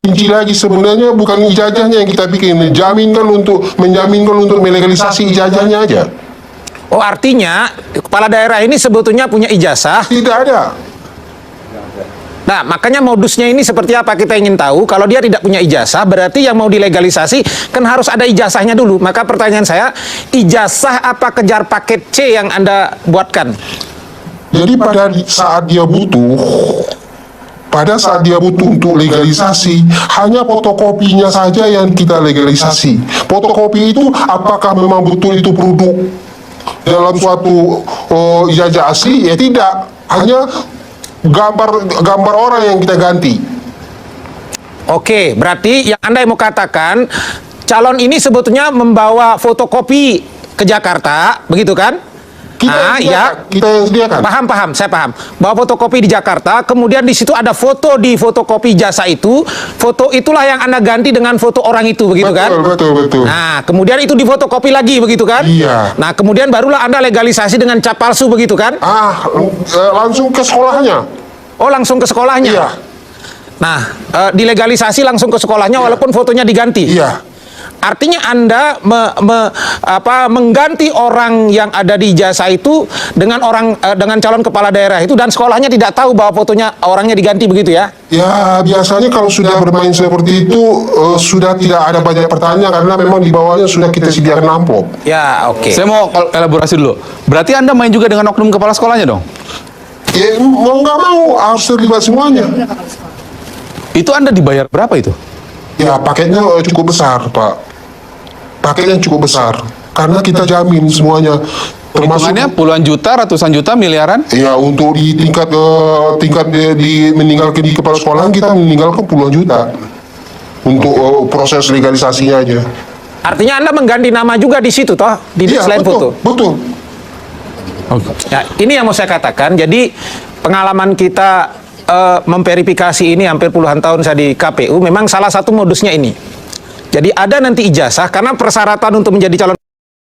Rinci lagi, sebenarnya bukan ijazahnya yang kita bikin, menjaminkan untuk melegalisasi ijazahnya aja. Oh, artinya kepala daerah ini sebetulnya punya ijazah. Tidak ada. Nah, makanya modusnya ini seperti apa kita ingin tahu. Kalau dia tidak punya ijazah, berarti yang mau dilegalisasi kan harus ada ijazahnya dulu. Maka pertanyaan saya, ijazah apa kejar paket C yang Anda buatkan? Jadi pada saat dia butuh untuk legalisasi, hanya fotokopinya saja yang kita legalisasi. Fotokopi itu apakah memang betul itu produk dalam suatu ijazah asli? Ya tidak, hanya gambar orang yang kita ganti. Oke, berarti yang Anda mau katakan, calon ini sebetulnya membawa fotokopi ke Jakarta, begitu kan? Kita yang sediakan. Paham, saya paham. Bawa fotokopi di Jakarta, kemudian di situ ada foto di fotokopi jasa itu. Foto itulah yang Anda ganti dengan foto orang itu, begitu kan? Betul. Nah, kemudian itu di fotokopi lagi, begitu kan? Iya. Nah, kemudian barulah Anda legalisasi dengan cap palsu, begitu kan? Langsung ke sekolahnya. Oh, langsung ke sekolahnya? Iya. Nah, dilegalisasi langsung ke sekolahnya walaupun fotonya diganti? Iya. Artinya Anda mengganti orang yang ada di jasa itu dengan calon kepala daerah itu, dan sekolahnya tidak tahu bahwa fotonya orangnya diganti, begitu ya? Ya, biasanya kalau sudah bermain seperti itu sudah tidak ada banyak pertanyaan karena memang di bawahnya sudah kita sediakan amplop. Ya, oke. Saya mau elaborasi dulu. Berarti Anda main juga dengan oknum kepala sekolahnya dong? Ya, mau nggak mau harus terlibat semuanya. Itu Anda dibayar berapa itu? Ya, paketnya cukup besar, Pak. Paketnya cukup besar karena kita jamin semuanya, termasuk Hitungannya puluhan juta, ratusan juta, miliaran? ya untuk di tingkat meninggalkan di kepala sekolah kita meninggalkan puluhan juta untuk proses legalisasinya aja. Artinya Anda mengganti nama juga di situ, toh? Iya, Selain betul, foto? betul. Ya, ini yang mau saya katakan. Jadi pengalaman kita memverifikasi ini hampir puluhan tahun saya di KPU, memang salah satu modusnya ini. Jadi ada nanti ijazah, karena persyaratan untuk menjadi calon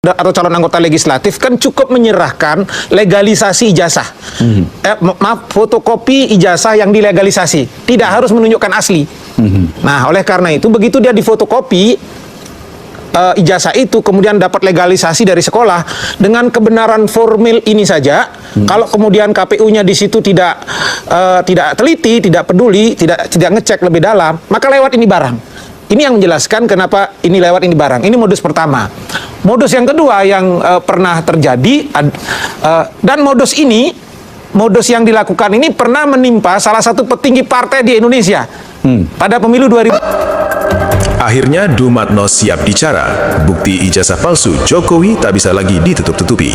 atau calon anggota legislatif kan cukup menyerahkan legalisasi ijazah. Fotokopi ijazah yang dilegalisasi, tidak harus menunjukkan asli. Nah, oleh karena itu begitu dia difotokopi ijazah itu, kemudian dapat legalisasi dari sekolah dengan kebenaran formil ini saja. Kalau kemudian KPU-nya di situ tidak teliti, tidak peduli, tidak ngecek lebih dalam, maka lewat ini barang. Ini yang menjelaskan kenapa ini lewat ini barang. Ini modus pertama. Modus yang kedua yang pernah terjadi, dan modus yang dilakukan ini pernah menimpa salah satu petinggi partai di Indonesia pada pemilu 2000. Akhirnya Dumatno siap bicara. Bukti ijazah palsu Jokowi tak bisa lagi ditutup-tutupi.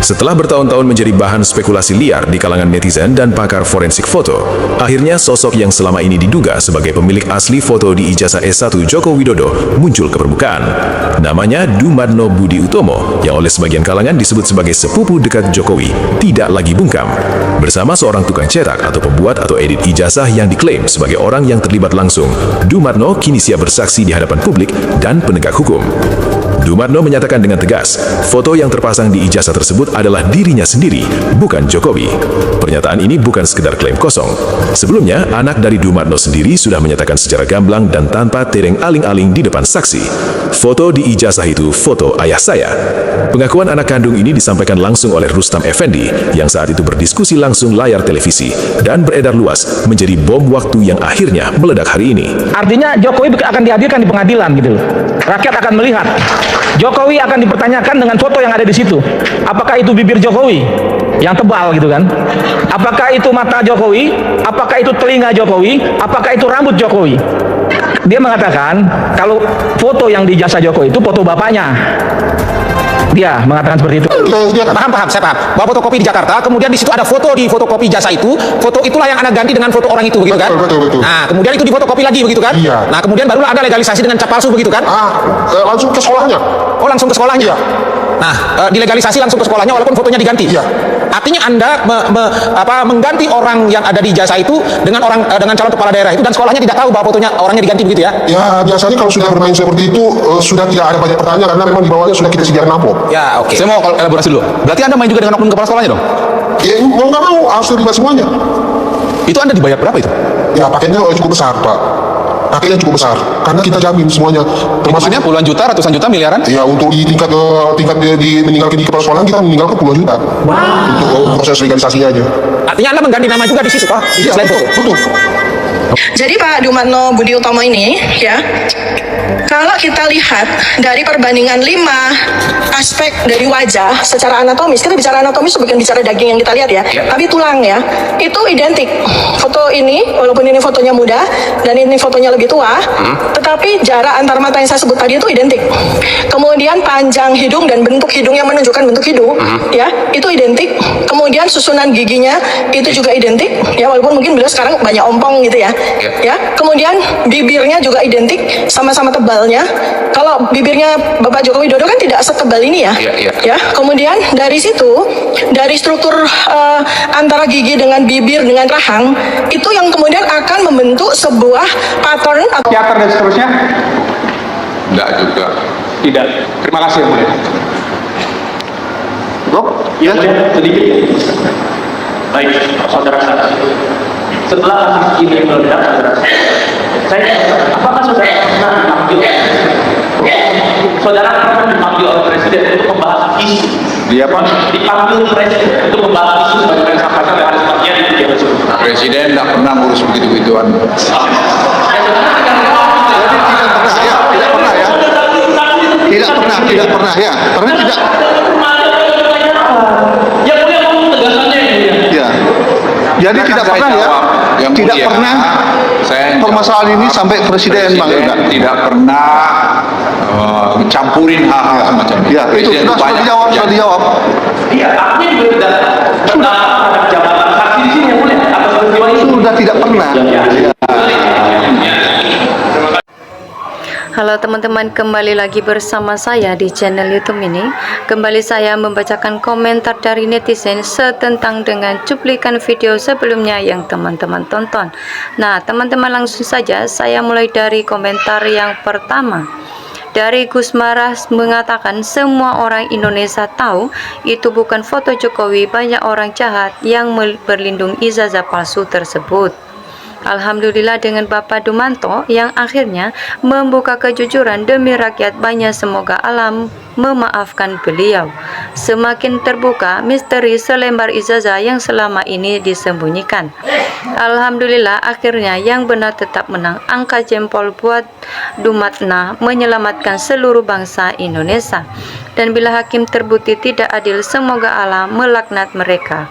Setelah bertahun-tahun menjadi bahan spekulasi liar di kalangan netizen dan pakar forensik foto, akhirnya sosok yang selama ini diduga sebagai pemilik asli foto di ijazah S1 Joko Widodo muncul ke permukaan. Namanya Dumatno Budi Utomo, yang oleh sebagian kalangan disebut sebagai sepupu dekat Jokowi, tidak lagi bungkam. Bersama seorang tukang cetak atau pembuat atau edit ijazah yang diklaim sebagai orang yang terlibat langsung, Dumatno kini siap bersaksi di hadapan publik dan penegak hukum. Dumatno menyatakan dengan tegas, foto yang terpasang di ijazah tersebut adalah dirinya sendiri, bukan Jokowi. Pernyataan ini bukan sekedar klaim kosong. Sebelumnya, anak dari Dumatno sendiri sudah menyatakan secara gamblang dan tanpa tereng aling-aling di depan saksi. Foto di ijazah itu foto ayah saya. Pengakuan anak kandung ini disampaikan langsung oleh Rustam Effendi, yang saat itu berdiskusi langsung layar televisi, dan beredar luas menjadi bom waktu yang akhirnya meledak hari ini. Artinya Jokowi akan dihadirkan di pengadilan gitu. Rakyat akan melihat. Jokowi akan dipertanyakan dengan foto yang ada di situ. Apakah itu bibir Jokowi yang tebal gitu kan? Apakah itu mata Jokowi? Apakah itu telinga Jokowi? Apakah itu rambut Jokowi? Dia mengatakan kalau foto yang di jasa Jokowi itu foto bapaknya. Dia mengatakan seperti itu. Paham, saya paham. Bawa fotokopi di Jakarta, kemudian di situ ada foto di fotokopi jasa itu. Foto itulah yang Anda ganti dengan foto orang itu, begitu kan? Betul. Nah, kemudian itu difotokopi lagi, begitu kan? Iya. Nah, kemudian barulah Anda legalisasi dengan cap palsu, begitu kan? Langsung ke sekolahnya. Oh, langsung ke sekolahnya? Iya. Nah, dilegalisasi langsung ke sekolahnya walaupun fotonya diganti? Iya. Artinya Anda mengganti orang yang ada di jasa itu dengan calon kepala daerah itu, dan sekolahnya tidak tahu bahwa fotonya orangnya diganti, begitu ya? Ya, biasanya kalau sudah bermain seperti itu sudah tidak ada banyak pertanyaan karena memang di bawahnya sudah kita sediakan amplop. Ya, oke. Saya mau elaborasi dulu. Berarti Anda main juga dengan oknum kepala sekolahnya dong? Ya, mau nggak mau harus terlibat semuanya. Itu Anda dibayar berapa itu? Ya, paketnya cukup besar, Pak. pakainya cukup besar karena kita jamin semuanya, termasuk Maksudnya puluhan juta, ratusan juta, miliaran? ya untuk di tingkat di meninggalkan di kepala sekolah kita meninggalkan puluhan juta untuk proses legalisasinya aja. Artinya Anda mengganti nama juga di situ, Pak? Iya, Selain betul, foto. betul. Jadi Pak Dumatno Budi Utomo ini ya, kalau kita lihat dari perbandingan 5 aspek dari wajah secara anatomis, kita bicara anatomis bukan bicara daging yang kita lihat ya, tapi tulang ya, itu identik. Foto ini, walaupun ini fotonya muda dan ini fotonya lebih tua, tetapi jarak antar mata yang saya sebut tadi itu identik. Kemudian panjang hidung dan bentuk hidung yang menunjukkan bentuk hidung, ya, itu identik. Kemudian susunan giginya itu juga identik, ya, walaupun mungkin beliau sekarang banyak ompong gitu ya. Ya, kemudian bibirnya juga identik, sama-sama tebalnya. Kalau bibirnya Bapak Joko Widodo kan tidak setebal ini ya. Ya, kemudian dari situ, dari struktur antara gigi dengan bibir dengan rahang, itu yang kemudian akan membentuk sebuah pattern atau Teater dan seterusnya? Enggak juga. Tidak. Terima kasih yang mulia. Bro, Ya, sedikit. Baik, saudara saksi. Setelah kasus ini meledak, apakah saudara pernah dipanggil? Saudara pernah dipanggil oleh Presiden untuk membahas isu? Dia apa? Dipanggil Presiden untuk membahas isu sebagai sampaikan oleh Haris Makia di media tersebut. Presiden tidak pernah ngurus begitu-gituan. tidak pernah ya. Karena tidak. Ya mulia ngomong tegasannya ya mulia. Ya. Jadi tidak pernah ya. Yang Tidak mulia, pernah saya permasalahan ini sampai presiden Bang Yoga. tidak pernah campurin hal-hal semacam itu. Ya, itu Presiden sudah dijawab, sudah dijawab. Iya, artinya juga tidak pernah ada jabatan saksi di sini ya mulia atas peristiwa ini. Sudah tidak pernah. Ya. Halo teman-teman, kembali lagi bersama saya di channel YouTube ini. Kembali saya membacakan komentar dari netizen setentang dengan cuplikan video sebelumnya yang teman-teman tonton. Nah, teman-teman langsung saja saya mulai dari komentar yang pertama. Dari Gus Maras mengatakan semua orang Indonesia tahu itu bukan foto Jokowi, banyak orang jahat yang berlindung ijazah palsu tersebut. Alhamdulillah dengan Bapak Dumanto yang akhirnya membuka kejujuran demi rakyat banyak, semoga alam memaafkan beliau. Semakin terbuka misteri selembar ijazah yang selama ini disembunyikan. Alhamdulillah akhirnya yang benar tetap menang. Angkat jempol buat Dumatna menyelamatkan seluruh bangsa Indonesia. Dan bila hakim terbukti tidak adil, semoga Allah melaknat mereka.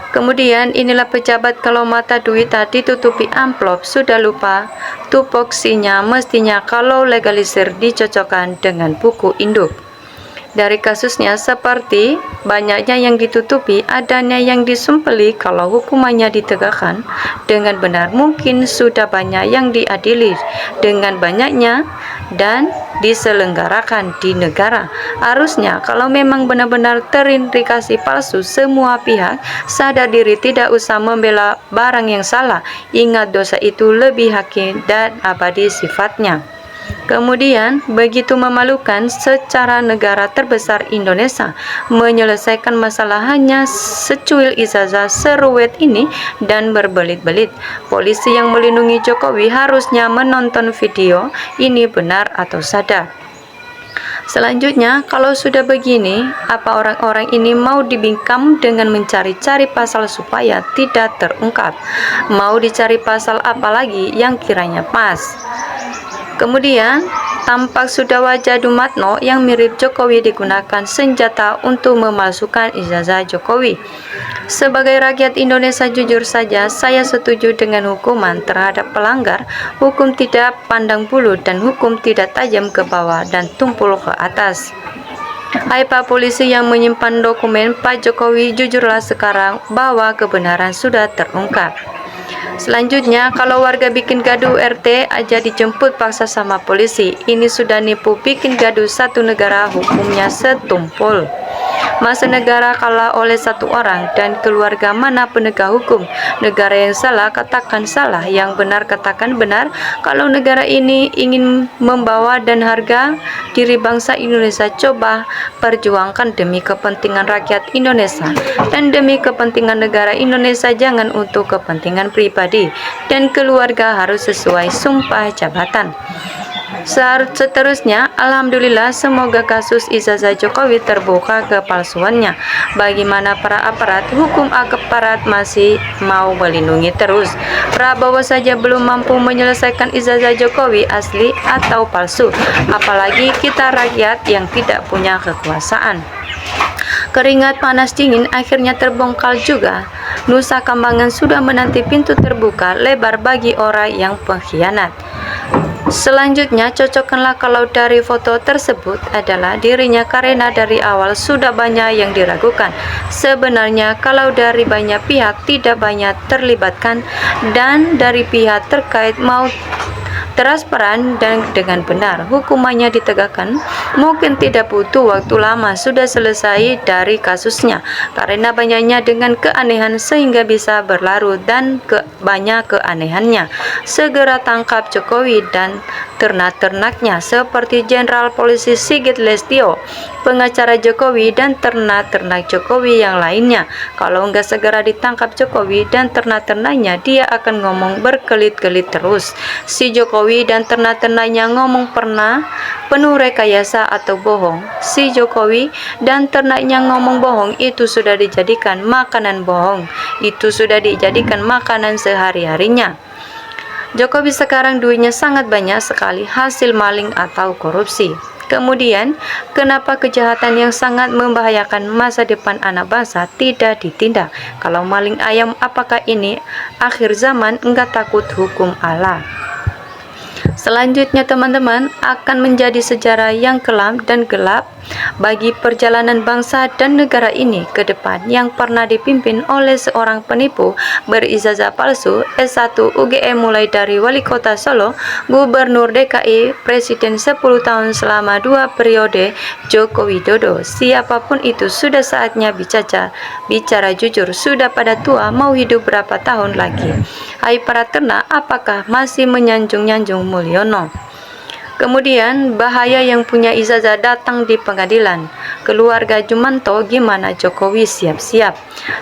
Kemudian inilah pejabat kalau mata duit tadi tutupi amplop sudah lupa tupoksinya, mestinya kalau legalisir dicocokkan dengan buku induk. Dari kasusnya seperti banyaknya yang ditutupi, adanya yang disumpeli, kalau hukumannya ditegakkan dengan benar mungkin sudah banyak yang diadili dengan banyaknya dan diselenggarakan di negara. Harusnya kalau memang benar-benar terindikasi palsu, semua pihak sadar diri, tidak usah membela barang yang salah. Ingat dosa itu lebih hakim dan abadi sifatnya. Kemudian begitu memalukan secara negara terbesar Indonesia menyelesaikan masalah hanya secuil ijazah seruet ini dan berbelit-belit. Polisi yang melindungi Jokowi harusnya menonton video ini benar atau sadar. Selanjutnya, kalau sudah begini, apa orang-orang ini mau dibingkam dengan mencari-cari pasal supaya tidak terungkap? Mau dicari pasal apa lagi yang kiranya pas? Kemudian, tampak sudah wajah Dumatno yang mirip Jokowi digunakan senjata untuk memalsukan ijazah Jokowi. Sebagai rakyat Indonesia, jujur saja, saya setuju dengan hukuman terhadap pelanggar. Hukum tidak pandang bulu dan hukum tidak tajam ke bawah dan tumpul ke atas. Hai Pak polisi yang menyimpan dokumen Pak Jokowi, jujurlah sekarang bahwa kebenaran sudah terungkap. Selanjutnya, kalau warga bikin gaduh RT aja dijemput paksa sama polisi. Ini sudah nipu, bikin gaduh satu negara hukumnya setumpul. Masa negara kalah oleh satu orang dan keluarga mana penegak hukum. Negara yang salah katakan salah, yang benar katakan benar. Kalau negara ini ingin membawa dan harga diri bangsa Indonesia, coba perjuangkan demi kepentingan rakyat Indonesia dan demi kepentingan negara Indonesia, jangan untuk kepentingan pribadi, dan keluarga harus sesuai sumpah jabatan. Seterusnya, alhamdulillah, semoga kasus ijazah Jokowi terbuka kepalsuannya. Bagaimana para aparat hukum aparat masih mau melindungi terus. Prabowo saja belum mampu menyelesaikan ijazah Jokowi asli atau palsu, apalagi kita rakyat yang tidak punya kekuasaan. Keringat panas dingin akhirnya terbongkar juga. Nusa Kambangan sudah menanti pintu terbuka lebar bagi orang yang pengkhianat. Selanjutnya, cocokkanlah kalau dari foto tersebut adalah dirinya, karena dari awal sudah banyak yang diragukan. Sebenarnya kalau dari banyak pihak tidak banyak terlibatkan, dan dari pihak terkait mau transparan dan dengan benar hukumannya ditegakkan, mungkin tidak butuh waktu lama sudah selesai dari kasusnya, karena banyaknya dengan keanehan sehingga bisa berlarut dan banyak keanehannya. Segera tangkap Jokowi dan ternak-ternaknya seperti Jenderal Polisi Sigit Lestio, pengacara Jokowi, dan ternak-ternak Jokowi yang lainnya. Kalau enggak segera ditangkap Jokowi dan ternak-ternaknya, dia akan ngomong berkelit-kelit terus. Si Jokowi dan ternak-ternaknya ngomong pernah penuh rekayasa atau bohong. Si Jokowi dan ternaknya ngomong bohong, itu sudah dijadikan makanan bohong. Itu sudah dijadikan makanan sehari-harinya. Jokowi sekarang duitnya sangat banyak sekali hasil maling atau korupsi. Kemudian, kenapa kejahatan yang sangat membahayakan masa depan anak bangsa tidak ditindak? Kalau maling ayam, apakah ini akhir zaman? Enggak takut hukum Allah. Selanjutnya, teman-teman, akan menjadi sejarah yang kelam dan gelap bagi perjalanan bangsa dan negara ini ke depan, yang pernah dipimpin oleh seorang penipu berijazah palsu S1 UGM, mulai dari wali kota Solo, gubernur DKI, presiden 10 tahun selama 2 periode Joko Widodo. Siapapun itu, sudah saatnya bicara jujur. Sudah pada tua, mau hidup berapa tahun lagi? Hai para ternak, apakah masih menyanjung-nyanjung Mulyono? Kemudian, bahaya yang punya ijazah datang di pengadilan. Keluarga Jumanto, gimana Jokowi siap-siap?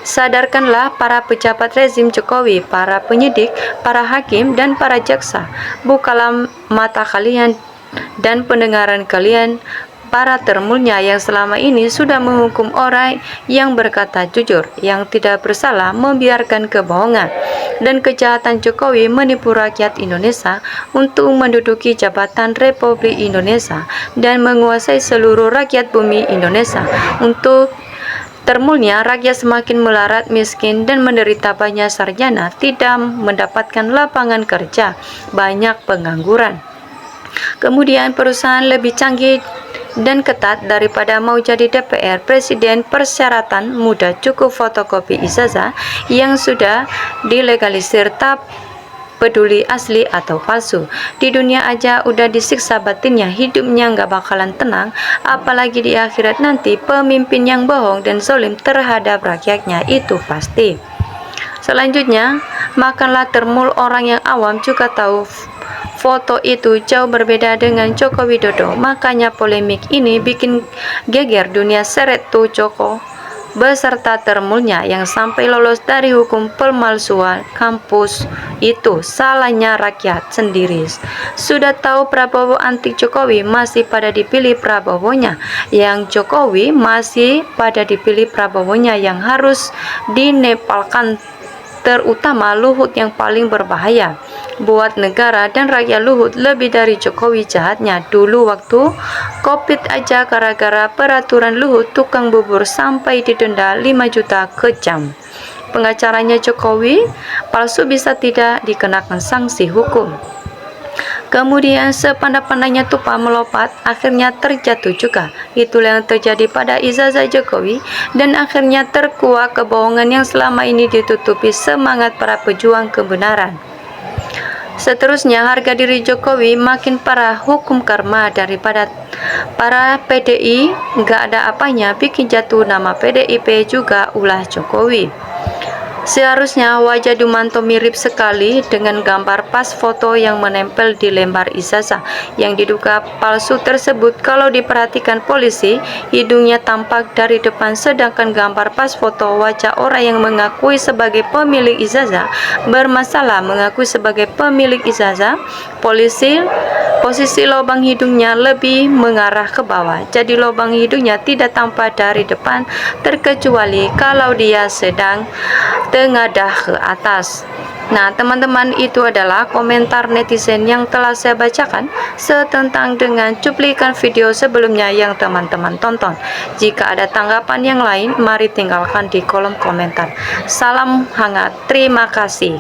Sadarkanlah para pejabat rezim Jokowi, para penyidik, para hakim, dan para jaksa. Bukalah mata kalian dan pendengaran kalian, para termulnya yang selama ini sudah menghukum orang yang berkata jujur, yang tidak bersalah, membiarkan kebohongan dan kejahatan Jokowi menipu rakyat Indonesia untuk menduduki jabatan Republik Indonesia dan menguasai seluruh rakyat bumi Indonesia. Untuk termulnya, rakyat semakin melarat, miskin, dan menderita. Banyak sarjana tidak mendapatkan lapangan kerja, banyak pengangguran. Kemudian perusahaan lebih canggih dan ketat daripada mau jadi DPR, presiden, persyaratan mudah, cukup fotokopi ijazah yang sudah dilegalisir, tak peduli asli atau palsu. Di dunia aja udah disiksa batinnya, hidupnya nggak bakalan tenang, apalagi di akhirat nanti. Pemimpin yang bohong dan zalim terhadap rakyatnya, itu pasti. Selanjutnya, makanlah termul. Orang yang awam juga tahu foto itu jauh berbeda dengan Joko Widodo. Makanya polemik ini bikin geger dunia. Seret tuh Joko beserta termulnya yang sampai lolos dari hukum pemalsuan kampus. Itu salahnya rakyat sendiri. Sudah tahu Prabowo anti Jokowi, masih pada dipilih Prabowonya. Yang Jokowi masih pada dipilih Prabowonya, yang harus dinepalkan, terutama Luhut yang paling berbahaya buat negara dan rakyat. Luhut lebih dari Jokowi jahatnya. Dulu waktu Covid aja, gara-gara peraturan Luhut, tukang bubur sampai didenda 5 juta ke jam. Pengacaranya Jokowi palsu bisa tidak dikenakan sanksi hukum. Kemudian sepandai-pandainya tupai melompat, akhirnya terjatuh juga. Itulah yang terjadi pada ijazah Jokowi, dan akhirnya terkuak kebohongan yang selama ini ditutupi semangat para pejuang kebenaran. Seterusnya, harga diri Jokowi makin parah, hukum karma daripada para PDI, nggak ada apanya bikin jatuh nama PDIP juga ulah Jokowi. Seharusnya wajah Dumanto mirip sekali dengan gambar pas foto yang menempel di lembar ijazah yang diduga palsu tersebut. Kalau diperhatikan polisi, hidungnya tampak dari depan, sedangkan gambar pas foto wajah orang yang mengakui sebagai pemilik ijazah bermasalah mengaku sebagai pemilik ijazah. Posisi lubang hidungnya lebih mengarah ke bawah, jadi lubang hidungnya tidak tampak dari depan terkecuali kalau dia sedang tengadah ke atas. Nah, teman-teman, itu adalah komentar netizen yang telah saya bacakan setentang dengan cuplikan video sebelumnya yang teman-teman tonton. Jika ada tanggapan yang lain, mari tinggalkan di kolom komentar. Salam hangat, terima kasih.